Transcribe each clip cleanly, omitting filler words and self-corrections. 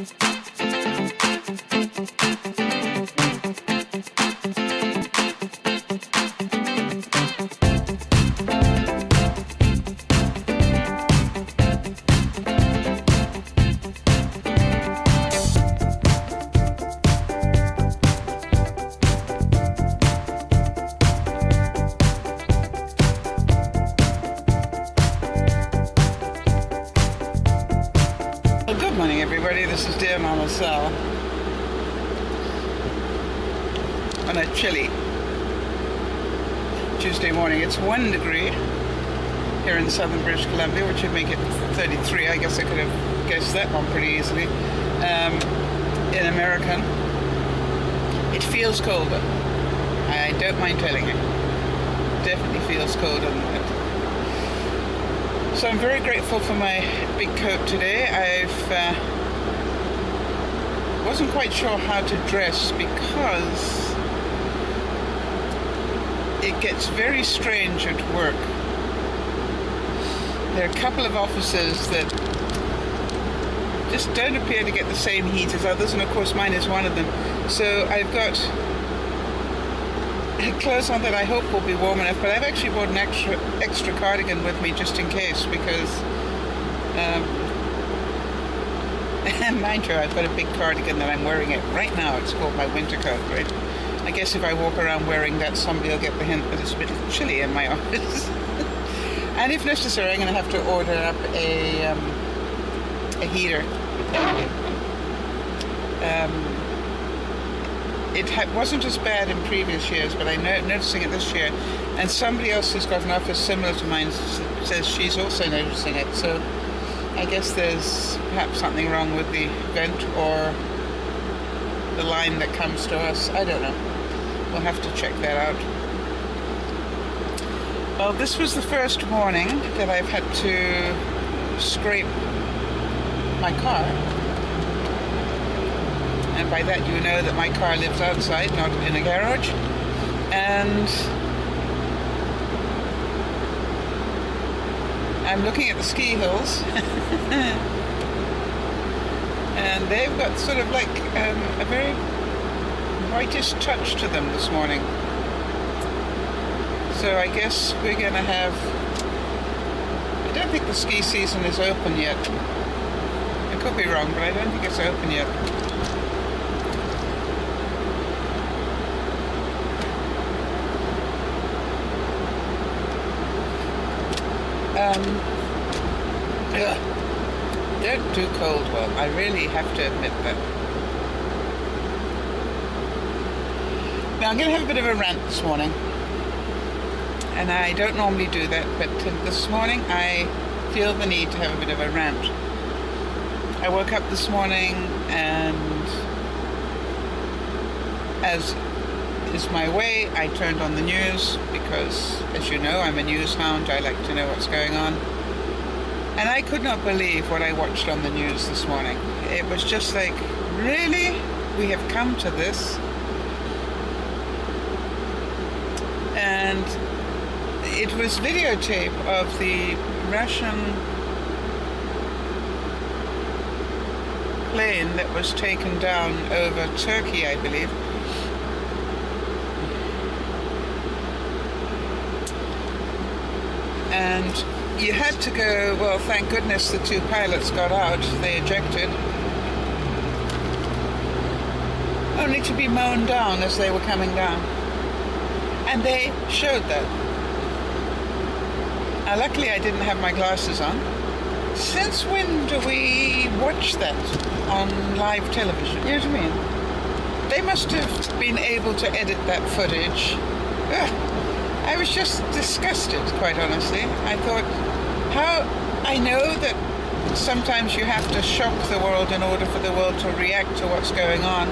Good morning, everybody. This is DearMamaSal on a chilly Tuesday morning. It's 1 degree here in southern British Columbia, which would make it 33. I guess I could have guessed that one pretty easily. In American, it feels colder. I don't mind telling you. Definitely feels colder than that. So I'm very grateful for my big coat today. Wasn't quite sure how to dress because it gets very strange at work. There are a couple of offices that just don't appear to get the same heat as others, and of course mine is one of them. So I've got clothes on that I hope will be warm enough, but I've actually brought an extra cardigan with me just in case, because mind you, I've got a big cardigan that I'm wearing it right now. It's called my winter coat, right? I guess if I walk around wearing that, somebody will get the hint that it's a bit chilly in my office. And if necessary, I'm going to have to order up a heater. It wasn't as bad in previous years, but I'm noticing it this year. And somebody else who's got an office similar to mine says she's also noticing it. So I guess there's perhaps something wrong with the vent or the line that comes to us. I don't know. We'll have to check that out. Well, this was the first morning that I've had to scrape my car. And by that you know that my car lives outside, not in a garage. And I'm looking at the ski hills. And they've got sort of like a very whitish touch to them this morning. So I guess we're going to have... I don't think the ski season is open yet. I could be wrong, but I don't think it's open yet. Don't do cold well. I really have to admit that. Now I'm going to have a bit of a rant this morning. And I don't normally do that, but this morning I feel the need to have a bit of a rant. I woke up this morning and, as is my way, I turned on the news because, as you know, I'm a news hound. I like to know what's going on. And I could not believe what I watched on the news this morning. It was just like, really? We have come to this? And it was videotape of the Russian plane that was taken down over Turkey, I believe. And you had to go, well, thank goodness the two pilots got out. They ejected. Only to be mown down as they were coming down. And they showed that. Now, luckily I didn't have my glasses on. Since when do we watch that on live television? You know what I mean? They must have been able to edit that footage. Ugh. I was just disgusted, quite honestly. I thought, I know that sometimes you have to shock the world in order for the world to react to what's going on.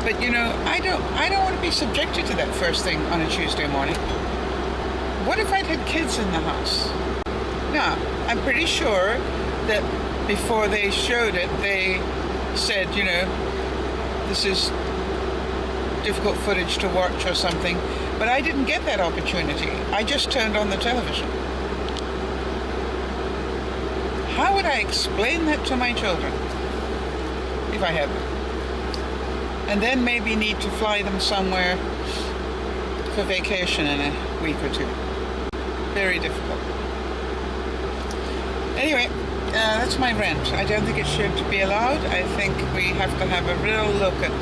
But you know, I don't want to be subjected to that first thing on a Tuesday morning. What if I'd had kids in the house? Now, I'm pretty sure that before they showed it, they said, you know, this is difficult footage to watch or something. But I didn't get that opportunity. I just turned on the television. How would I explain that to my children? If I had them. And then maybe need to fly them somewhere for vacation in a week or two. Very difficult. Anyway, that's my rant. I don't think it should be allowed. I think we have to have a real look at...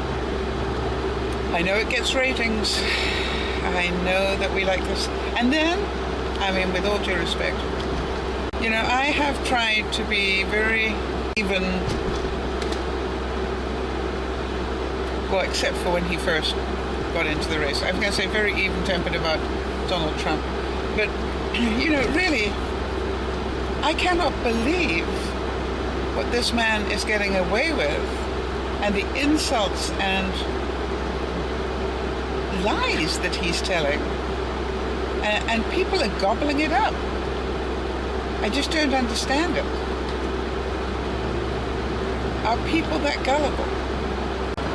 I know it gets ratings. I know that we like this. And then, I mean, with all due respect, you know, I have tried to be very even, well, except for when he first got into the race. I was going to say very even-tempered about Donald Trump. But, you know, really, I cannot believe what this man is getting away with, and the insults and lies that he's telling, and people are gobbling it up. I just don't understand it. Are people that gullible?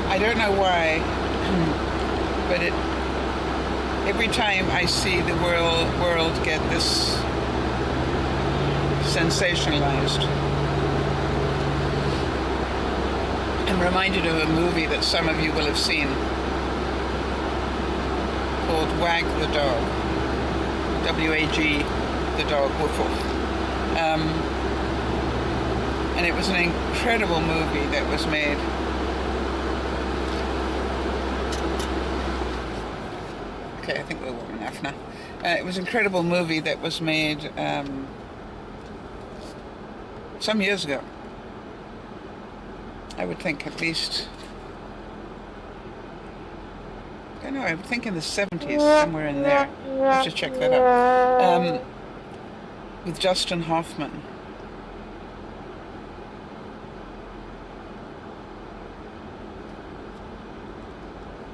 I don't know why, but every time I see the world get this sensationalized, I'm reminded of a movie that some of you will have seen called Wag the Dog. W-A-G, the dog, woof woof. And it was an incredible movie that was made. Okay, I think we're warm enough now. It was an incredible movie that was made some years ago. I would think at least, I don't know, I would think in the 70s, somewhere in there. I'll have to check that out. With Justin Hoffman.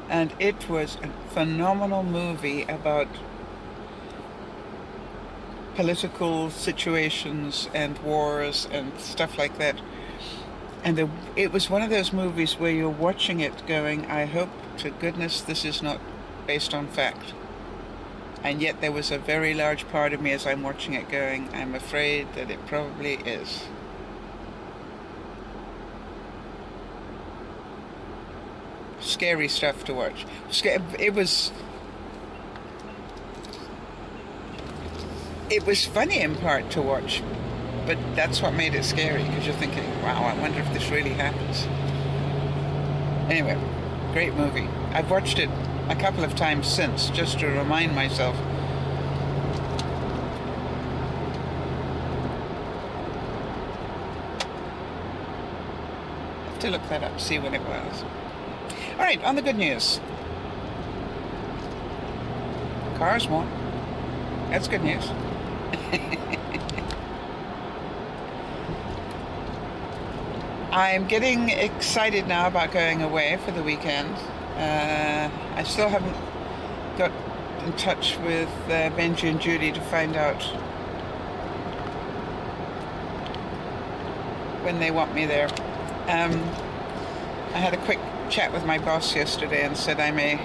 And it was a phenomenal movie about political situations and wars and stuff like that. And it was one of those movies where you're watching it going, I hope to goodness this is not based on fact. And yet there was a very large part of me as I'm watching it going, I'm afraid that it probably is. Scary stuff to watch. It was funny in part to watch, but that's what made it scary, because you're thinking, wow, I wonder if this really happens. Anyway, great movie. I've watched it a couple of times since, just to remind myself. I have to look that up, see when it was. All right, on the good news. Cars won't. That's good news. I'm getting excited now about going away for the weekend. I still haven't got in touch with Benji and Judy to find out when they want me there. I had a quick chat with my boss yesterday and said I may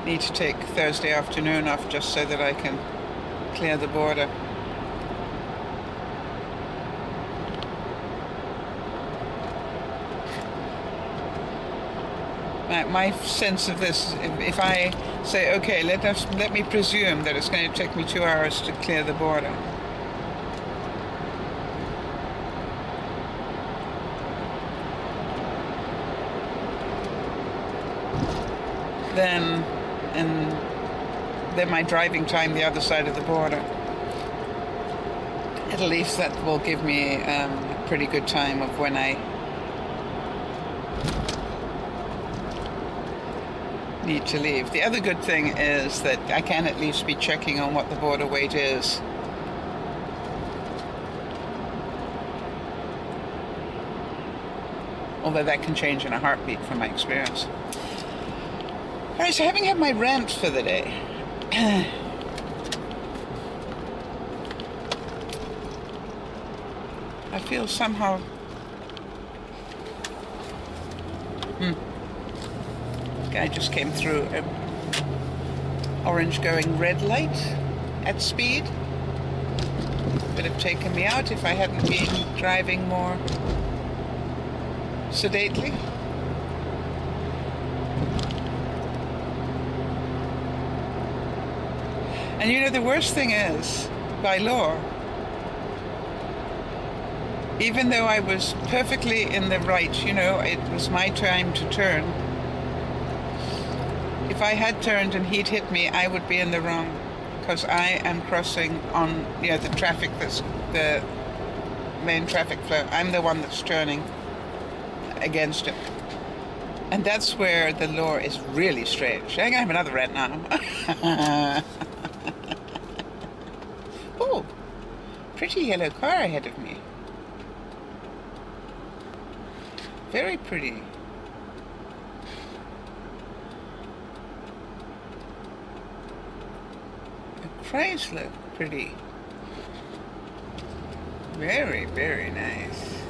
need to take Thursday afternoon off just so that I can clear the border. My sense of this, if I say, okay, let me presume that it's going to take me 2 hours to clear the border. Then my driving time the other side of the border. At least that will give me a pretty good time of when I need to leave. The other good thing is that I can at least be checking on what the border weight is. Although that can change in a heartbeat from my experience. All right, so having had my rant for the day, I feel somehow guy just came through an orange going red light at speed. Would have taken me out if I hadn't been driving more sedately. And you know, the worst thing is, by law, even though I was perfectly in the right, you know, it was my time to turn. If I had turned and he'd hit me, I would be in the wrong, because I am crossing on, you know, the traffic that's the main traffic flow. I'm the one that's turning against it. And that's where the law is really strange. I'm gonna have another rant now. Oh, pretty yellow car ahead of me. Very pretty. The Chrysler, pretty. Very, very nice.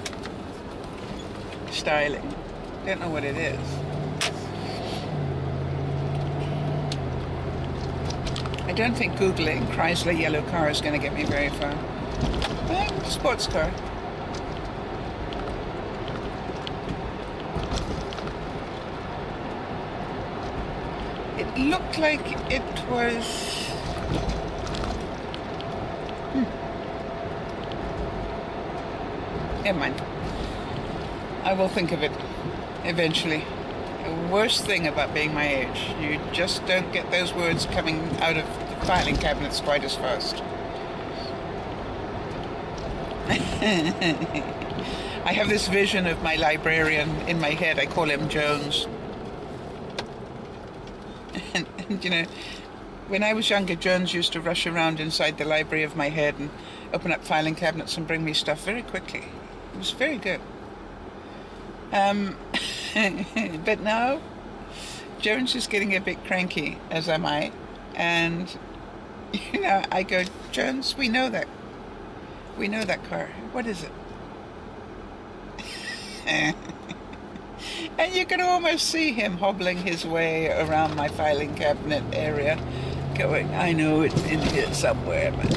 Styling. Don't know what it is. I don't think Googling Chrysler yellow car is going to get me very far. Sports car. It looked like it was... Never mind. I will think of it eventually. The worst thing about being my age, you just don't get those words coming out of the filing cabinets quite as fast. I have this vision of my librarian in my head. I call him Jones. And you know, when I was younger, Jones used to rush around inside the library of my head and open up filing cabinets and bring me stuff very quickly. It was very good. But now, Jones is getting a bit cranky, as am I. And, you know, I go, Jones, we know that. We know that car. What is it? And you can almost see him hobbling his way around my filing cabinet area, going, I know it's in here somewhere, but...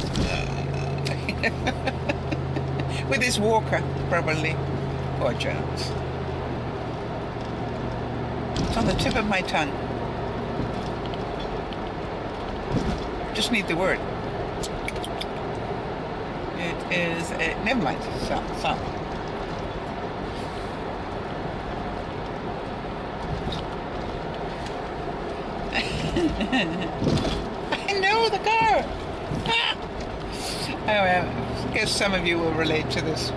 with his walker, probably. Poor Jones. It's on the tip of my tongue. Just need the word. It is a... Never mind. Stop. I know the car! I guess some of you will relate to this.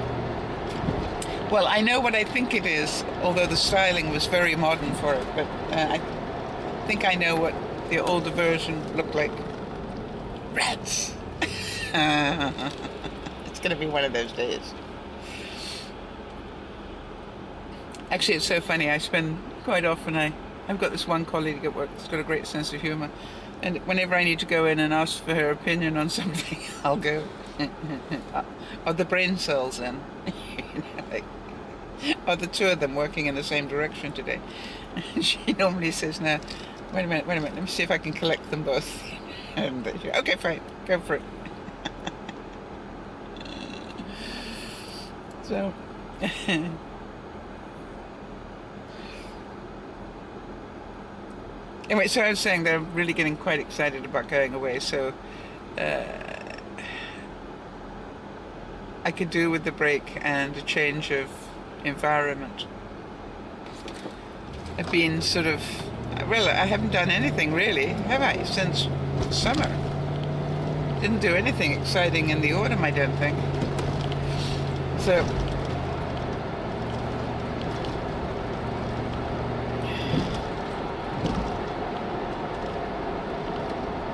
Well, I know what I think it is, although the styling was very modern for it, but I think I know what the older version looked like. Rats! It's going to be one of those days. Actually, it's so funny. I spend quite often, I've got this one colleague at work that's got a great sense of humor, and whenever I need to go in and ask for her opinion on something, I'll go, are the brain cells in? Are the two of them working in the same direction today? And she normally says, no, wait a minute, let me see if I can collect them both. And she, okay, fine, go for it. So... Anyway, so I was saying they're really getting quite excited about going away, so I could do with the break and a change of environment. I've been sort of, well, I haven't done anything really, have I, since summer. Didn't do anything exciting in the autumn, I don't think. So...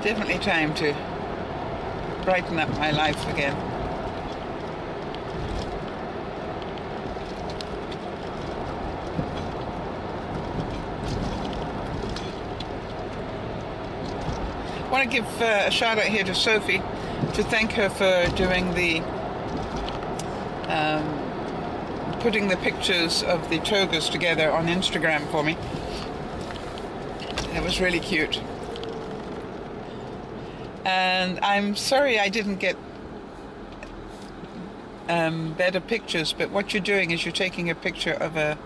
definitely time to brighten up my life again. I want to give a shout out here to Sophie to thank her for doing the putting the pictures of the togas together on Instagram for me. It was really cute. And I'm sorry I didn't get better pictures, but what you're doing is you're taking a picture of a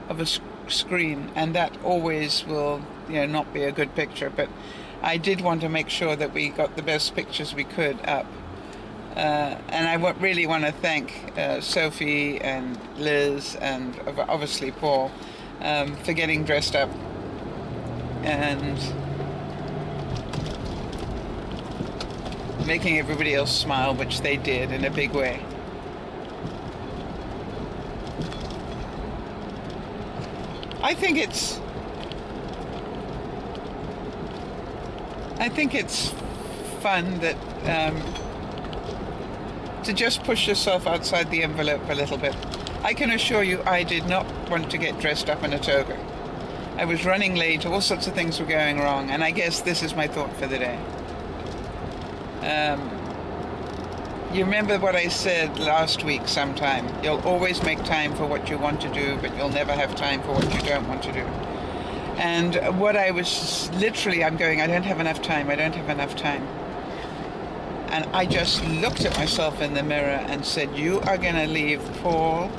of a screen, and that always will, not be a good picture. But I did want to make sure that we got the best pictures we could up. And I really want to thank Sophie and Liz and obviously Paul for getting dressed up and making everybody else smile, which they did in a big way. I think it's fun that to just push yourself outside the envelope a little bit. I can assure you I did not want to get dressed up in a toga. I was running late, all sorts of things were going wrong, and I guess this is my thought for the day. You remember what I said last week sometime. You'll always make time for what you want to do, but you'll never have time for what you don't want to do. And what I was literally, I'm going, I don't have enough time, I don't have enough time. And I just looked at myself in the mirror and said, you are going to leave Paul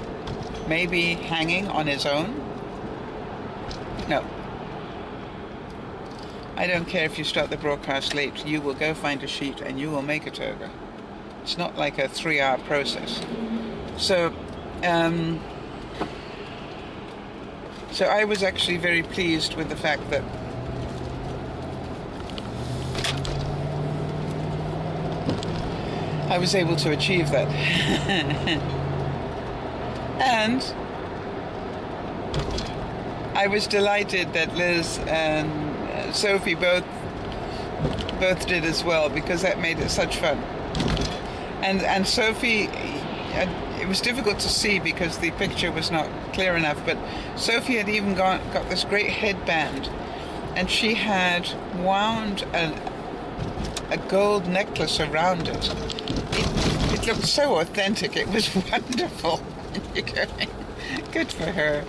maybe hanging on his own? No. I don't care if you start the broadcast late. You will go find a sheet and you will make a toga. It's not like a 3-hour process. So I was actually very pleased with the fact that I was able to achieve that. And I was delighted that Liz and Sophie both did as well, because that made it such fun. And Sophie, it was difficult to see because the picture was not clear enough, but Sophie had even got this great headband, and she had wound a gold necklace around it. It looked so authentic. It was wonderful. You're going, good for her.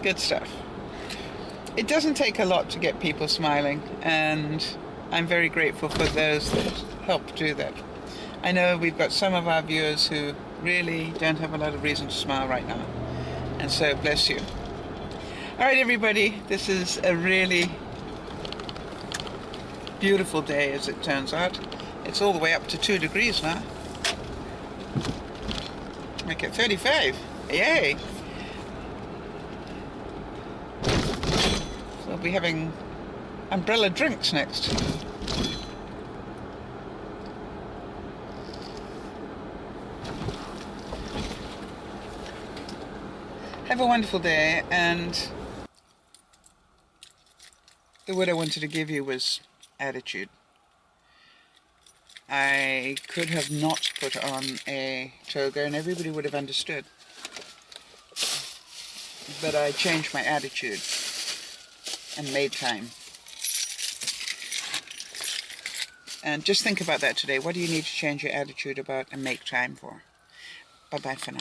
Good stuff. It doesn't take a lot to get people smiling, and I'm very grateful for those that help do that. I know we've got some of our viewers who really don't have a lot of reason to smile right now, and so bless you. All right, everybody, this is a really beautiful day, as it turns out. It's all the way up to 2 degrees now. Make it 35. Yay! So we'll be having umbrella drinks next. Have a wonderful day, and the word I wanted to give you was attitude. I could have not put on a toga and everybody would have understood. But I changed my attitude and made time. And just think about that today. What do you need to change your attitude about and make time for? Bye-bye for now.